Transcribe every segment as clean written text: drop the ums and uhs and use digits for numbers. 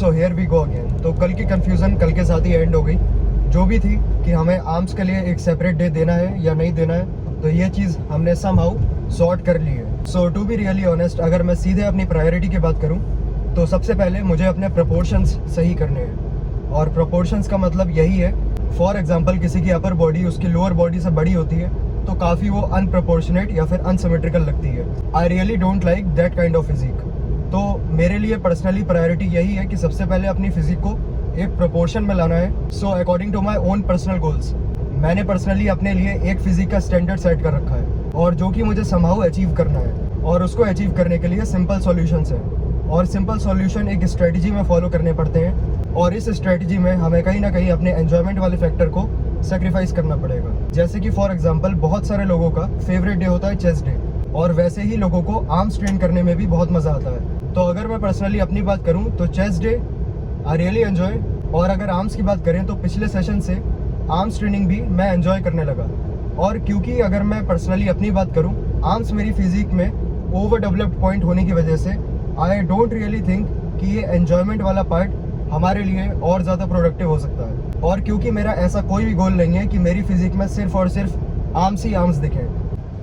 So here we go again. तो कल की कंफ्यूजन कल के साथ ही एंड हो गई, जो भी थी कि हमें आर्म्स के लिए एक सेपरेट डे देना है या नहीं देना है, तो ये चीज़ हमने समहाउ सॉर्ट कर ली है। सो टू बी रियली ऑनेस्ट, अगर मैं सीधे अपनी प्रायोरिटी की बात करूँ तो सबसे पहले मुझे अपने प्रपोर्शंस सही करने हैं। और प्रपोर्शंस का मतलब यही है, फॉर एग्जांपल किसी की अपर बॉडी उसकी लोअर बॉडी से बड़ी होती है तो काफ़ी वो अनप्रपोर्शनेट या फिर अनसिमेट्रिकल लगती है। I really don't like that kind of physique. तो मेरे लिए पर्सनली प्रायोरिटी यही है कि सबसे पहले अपनी फिजिक को एक प्रोपोर्शन में लाना है। So according to my own personal goals, मैंने पर्सनली अपने लिए एक फिजिक का स्टैंडर्ड सेट कर रखा है और जो कि मुझे समहाउ अचीव करना है। और उसको अचीव करने के लिए सिंपल सॉल्यूशंस है, और सिंपल सॉल्यूशन एक स्ट्रेटजी में फॉलो करने पड़ते हैं। और इस स्ट्रेटजी में हमें कहीं ना कहीं अपने एंजॉयमेंट वाले फैक्टर को सेक्रीफाइस करना पड़ेगा। जैसे कि फॉर एग्जांपल बहुत सारे लोगों का फेवरेट डे होता है चेस्ट डे, और वैसे ही लोगों को आर्म्स ट्रेन करने में भी बहुत मज़ा आता है। तो अगर मैं पर्सनली अपनी बात करूं तो chest day I really enjoy. और अगर आर्म्स की बात करें तो पिछले सेशन से आर्म्स ट्रेनिंग भी मैं एंजॉय करने लगा। और क्योंकि अगर मैं पर्सनली अपनी बात करूं, आर्म्स मेरी फिजिक में ओवर डेवलप्ड पॉइंट होने की वजह से आई डोंट रियली थिंक कि ये एन्जॉयमेंट वाला पार्ट हमारे लिए और ज़्यादा प्रोडक्टिव हो सकता है। और क्योंकि मेरा ऐसा कोई भी गोल नहीं है कि मेरी फिजिक में सिर्फ और सिर्फ आर्म्स ही आर्म्स दिखें।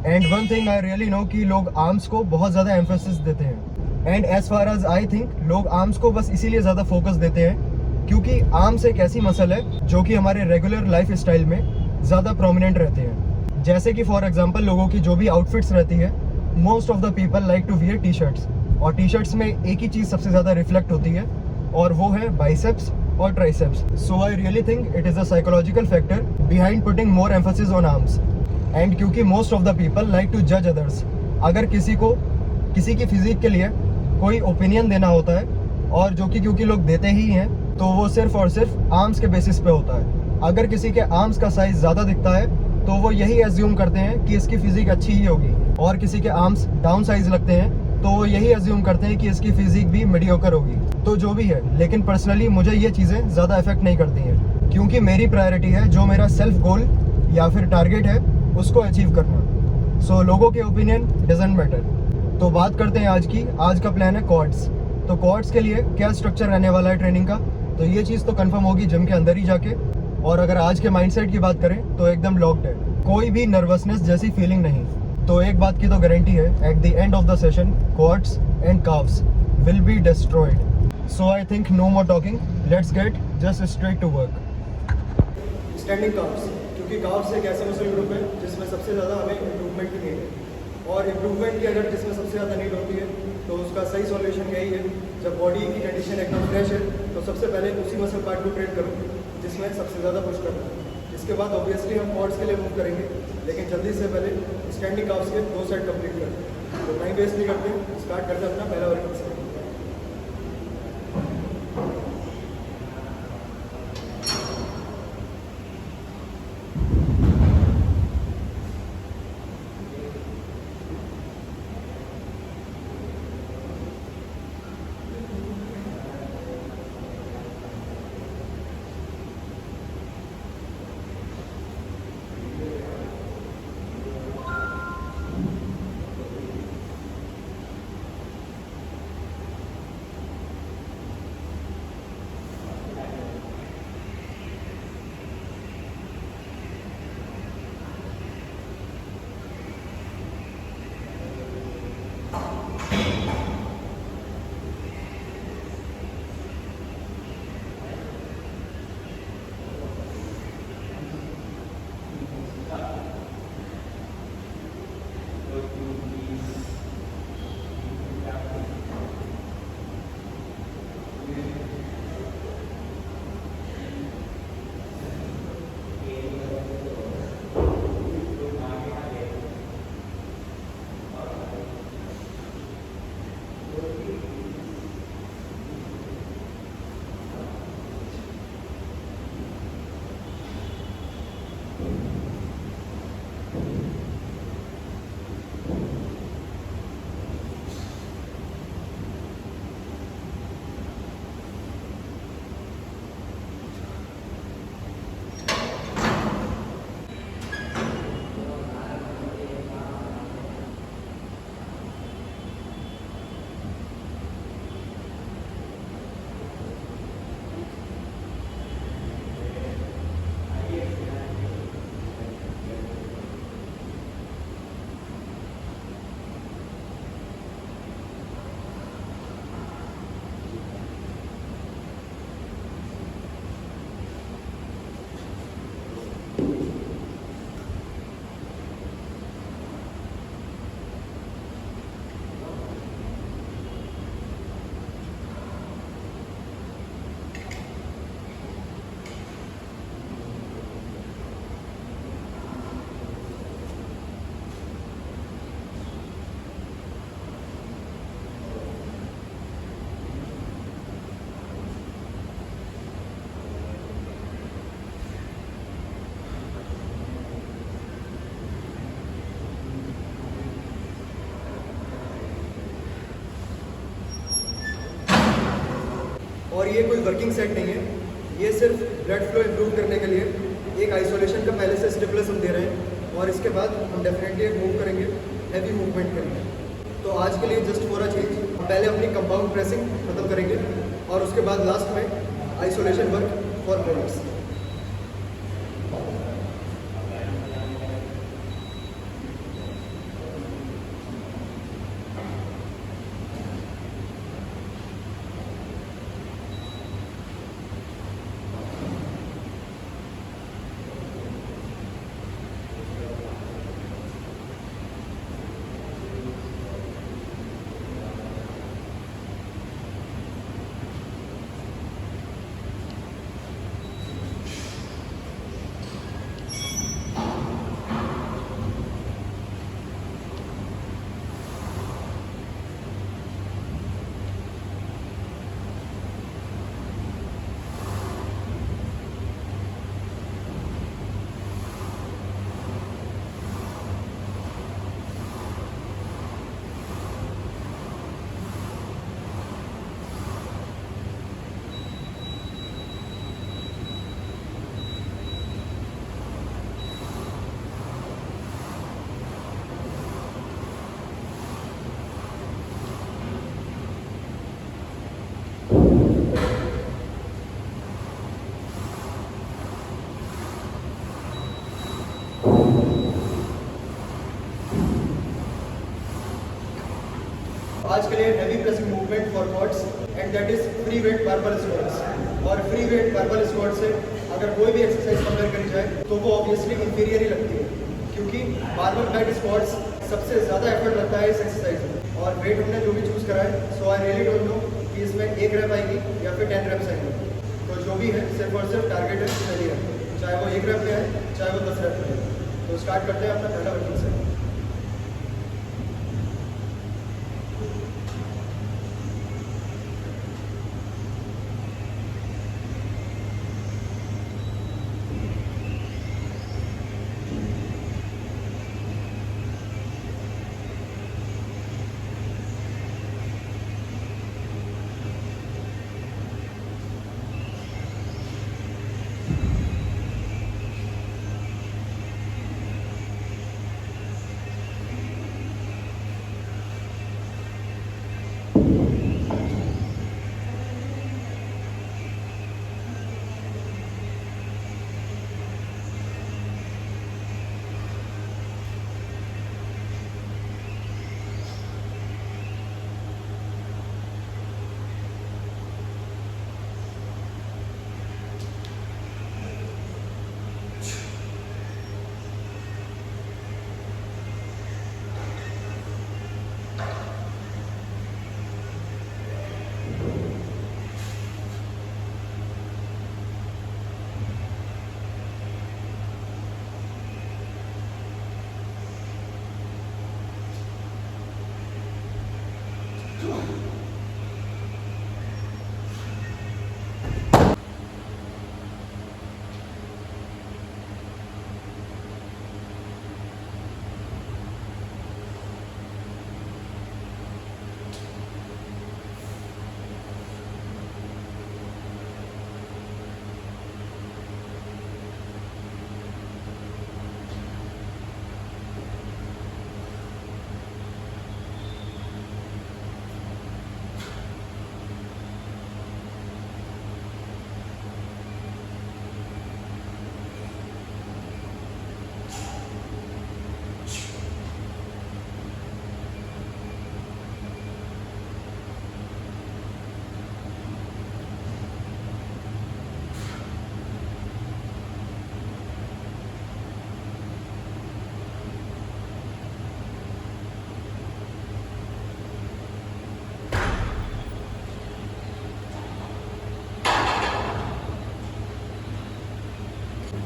And one thing I really know कि लोग आर्म्स को बहुत ज़्यादा एम्फेसिस देते हैं। And as far as I think लोग आर्म्स को बस इसीलिए ज़्यादा फोकस देते हैं क्योंकि आर्म्स एक ऐसी मसल है जो कि हमारे रेगुलर लाइफ स्टाइल में ज़्यादा प्रोमिनेंट रहते हैं। जैसे कि फॉर एग्जाम्पल लोगों की जो भी आउटफिट्स रहती है, most of the people like to wear T shirts, और टी शर्ट्स में एक ही चीज़ सबसे ज़्यादा रिफ्लेक्ट होती है और वो है बाइसेप्स और triceps. So I really think it is a psychological factor behind putting more emphasis on arms. And क्योंकि most of the people like to जज अदर्स, अगर किसी को किसी की फिजिक के लिए कोई ओपिनियन देना होता है, और जो कि क्योंकि लोग देते ही हैं, तो वो सिर्फ और सिर्फ आर्म्स के बेसिस पे होता है। अगर किसी के आर्म्स का साइज ज़्यादा दिखता है तो वो यही एज्यूम करते हैं कि इसकी फिजिक अच्छी ही होगी, और किसी के आर्म्स डाउन साइज लगते हैं तो वो यही एज्यूम करते हैं कि इसकी फिजिक भी मीडियोकर होगी। तो जो भी है, लेकिन पर्सनली मुझे ये चीज़ें ज़्यादा इफेक्ट नहीं करती हैं क्योंकि मेरी प्रायोरिटी है जो मेरा सेल्फ गोल या फिर टारगेट है उसको अचीव करना। सो लोगों के ओपिनियन डजंट मैटर। तो बात करते हैं आज की। आज का प्लान है क्वाड्स। तो क्वाड्स के लिए क्या स्ट्रक्चर रहने वाला है ट्रेनिंग का, तो ये चीज़ तो कंफर्म होगी जिम के अंदर ही जाके। और अगर आज के माइंडसेट की बात करें तो एकदम लॉक्ड है, कोई भी नर्वसनेस जैसी फीलिंग नहीं। तो एक बात की तो गारंटी है, at the end of the session quads and calves will be destroyed. So I think no more talking, let's get just straight to work. Standing calves, क्योंकि काफ्स एक ऐसा मसल ग्रुप है जिसमें सबसे ज़्यादा हमें इम्प्रूवमेंट की नीड है। और इम्प्रूवमेंट की अगर जिसमें सबसे ज़्यादा नीड होती है तो उसका सही सॉल्यूशन यही है, जब बॉडी की कंडीशन एकदम फ्रेश है तो सबसे पहले उसी मसल पार्ट को ट्रेन करो जिसमें सबसे ज़्यादा पुश करना है। इसके बाद ऑब्वियसली हम क्वाड्स के लिए मूव करेंगे, लेकिन जल्दी से पहले स्टैंडिंग काफ्स के 2 सेट कंप्लीट करते हैं। तो टाइम वेस्ट नहीं करते, स्टार्ट करते हैं अपना पहला वर्कआउट से। ये कोई वर्किंग सेट नहीं है, ये सिर्फ ब्लड फ्लो इम्प्रूव करने के लिए एक आइसोलेशन का पहले से स्टिमुलस हम दे रहे हैं, और इसके बाद हम डेफिनेटली एक मूव करेंगे, हैवी मूवमेंट करेंगे। तो आज के लिए जस्ट फॉर अ चेंज हम पहले अपनी कंपाउंड प्रेसिंग खत्म करेंगे और उसके बाद लास्ट में आइसोलेशन वर्क फॉर मोमेंट्स। आज के लिए heavy pressing movement for quads and that is free weight barbell squats. और फ्री वेट बारबेल स्क्वाट से अगर कोई भी एक्सरसाइज कंपेयर करी जाए तो वो ऑब्वियसली इंफीरियर ही लगती है, क्योंकि बारबेल बेड स्क्वाट्स सबसे ज़्यादा एफर्ट लगता है इस एक्सरसाइज में। और वेट हमने जो भी चूज़ करा है, सो आई रियली डोंट नो कि इसमें 1 रैप आएगी या फिर 10 रैप्स आएंगी। तो जो भी है सिर्फ और सिर्फ टारगेट है सही है, चाहे वो 1 रैप में है चाहे वो 10 रैप में है। तो स्टार्ट करते हैं अपना पहला वर्किंग सेट।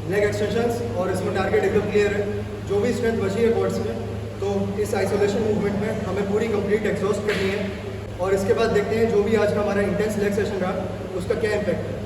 लेग एक्सटेंशंस, और इसमें टारगेट एकदम क्लियर है। जो भी स्ट्रेंथ बची है क्वाड्स में, तो इस आइसोलेशन मूवमेंट में हमें पूरी कंप्लीट एग्जॉस्ट करनी है। और इसके बाद देखते हैं जो भी आज का हमारा इंटेंस लेग सेशन रहा उसका क्या इम्पैक्ट है।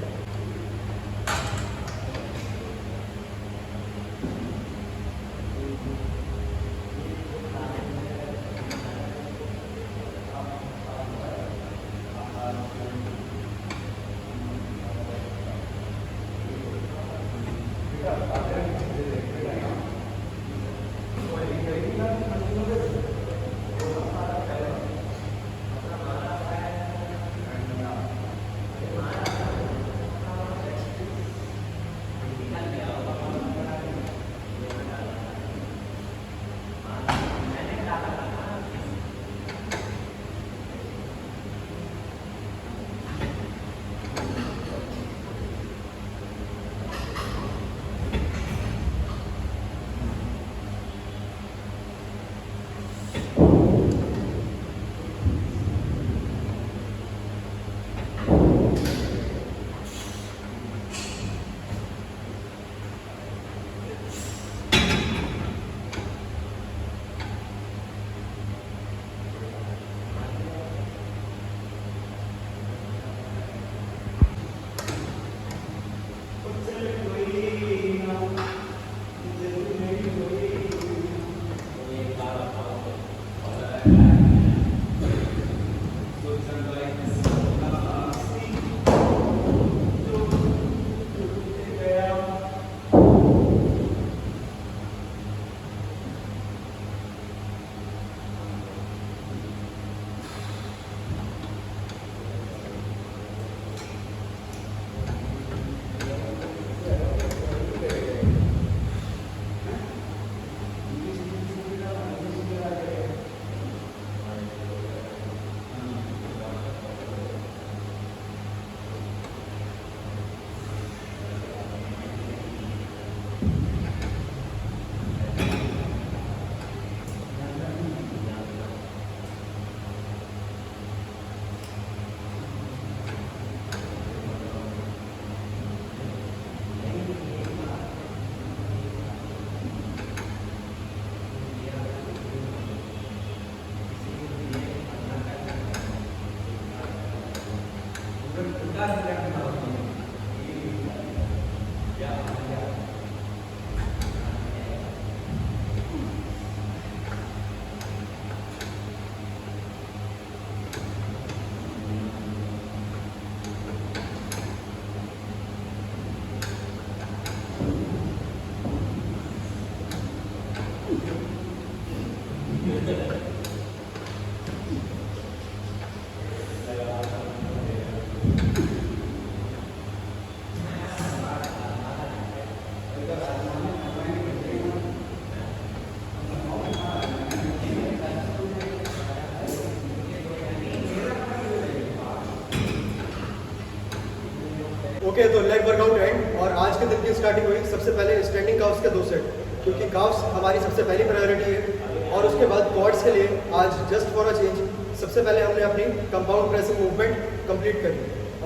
ओके तो लेग वर्कआउट एंड और आज के दिन की स्टार्टिंग हुई सबसे पहले स्टैंडिंग काफ्स के 2 सेट, क्योंकि काफ्स हमारी सबसे पहली प्रायोरिटी है। और उसके बाद क्वाड्स के लिए आज जस्ट फॉर अ चेंज सबसे पहले हमने अपनी कंपाउंड प्रेसिंग मूवमेंट कंप्लीट करी।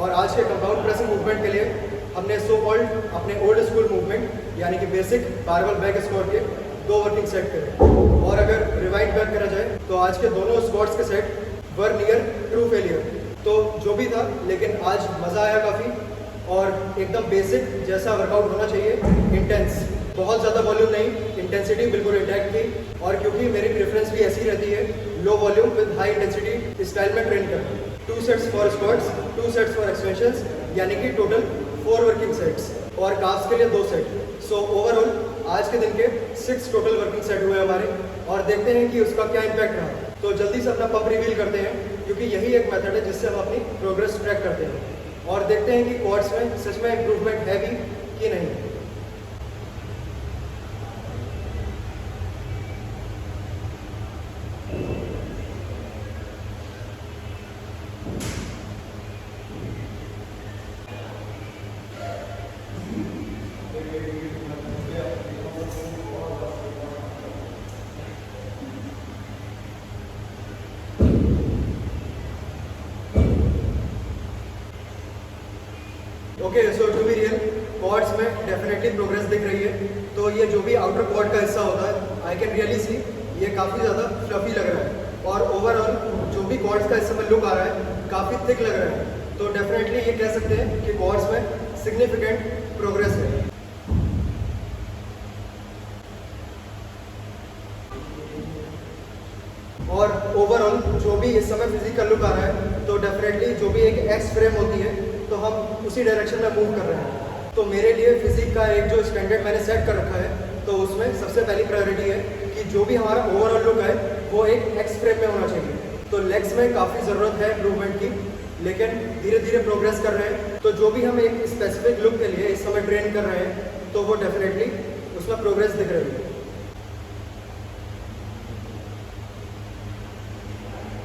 और आज के कंपाउंड प्रेसिंग मूवमेंट के लिए हमने सो कॉल्ड अपने ओल्ड स्कूल मूवमेंट यानी कि बेसिक बारबल बैक स्क्वाट के 2 वर्किंग सेट करें। और अगर रिवाइंड बैक करा जाए तो आज के दोनों स्क्वाट्स के सेट वर नियर ट्रू फेलियर। तो जो भी था, लेकिन आज मज़ा आया काफ़ी और एकदम बेसिक जैसा वर्कआउट होना चाहिए, इंटेंस, बहुत ज़्यादा वॉल्यूम नहीं, इंटेंसिटी बिल्कुल इंटैक्ट थी। और क्योंकि मेरी प्रेफरेंस भी ऐसी रहती है low volume with high intensity style में ट्रेन करना। 2 sets for squats, 2 sets for extensions, यानी कि टोटल 4 वर्किंग सेट्स। और काफ्स के लिए 2 सेट। सो ओवरऑल आज के दिन के 6 टोटल वर्किंग सेट हुए हमारे। और देखते हैं कि उसका क्या इम्पैक्ट रहा। तो जल्दी से अपना पंप रिवील करते हैं, क्योंकि यही एक मेथड है जिससे हम अपनी प्रोग्रेस ट्रैक करते हैं। और देखते हैं कि क्वाड्स में सच में इम्प्रूवमेंट है भी कि नहीं। Okay so to be real, quads में डेफिनेटली प्रोग्रेस दिख रही है। तो ये जो भी आउटर क्वाड का हिस्सा होता है, आई कैन रियली सी ये काफ़ी ज़्यादा फ्लफी लग रहा है। और ओवरऑल जो भी क्वाड्स का हिस्सा में लुक आ रहा है काफ़ी थिक लग रहा है। तो डेफिनेटली ये कह सकते हैं कि क्वाड्स में सिग्निफिकेंट प्रोग्रेस है। और ओवरऑल जो भी इस समय फिजिकल लुक आ रहा है, तो डेफिनेटली जो भी एक एक्स फ्रेम होती है तो हम उसी डायरेक्शन में मूव कर रहे हैं। तो मेरे लिए फिजिक का एक जो स्टैंडर्ड मैंने सेट कर रखा है, तो उसमें सबसे पहली प्रायोरिटी है कि जो भी हमारा ओवरऑल लुक है वो एक एक्स फ्रेम में होना चाहिए। तो लेग्स में काफ़ी ज़रूरत है इम्प्रूवमेंट की, लेकिन धीरे धीरे प्रोग्रेस कर रहे हैं। तो जो भी हम एक स्पेसिफिक लुक के लिए इस समय ट्रेन कर रहे हैं, तो वो डेफिनेटली उसमें प्रोग्रेस दिख रही है।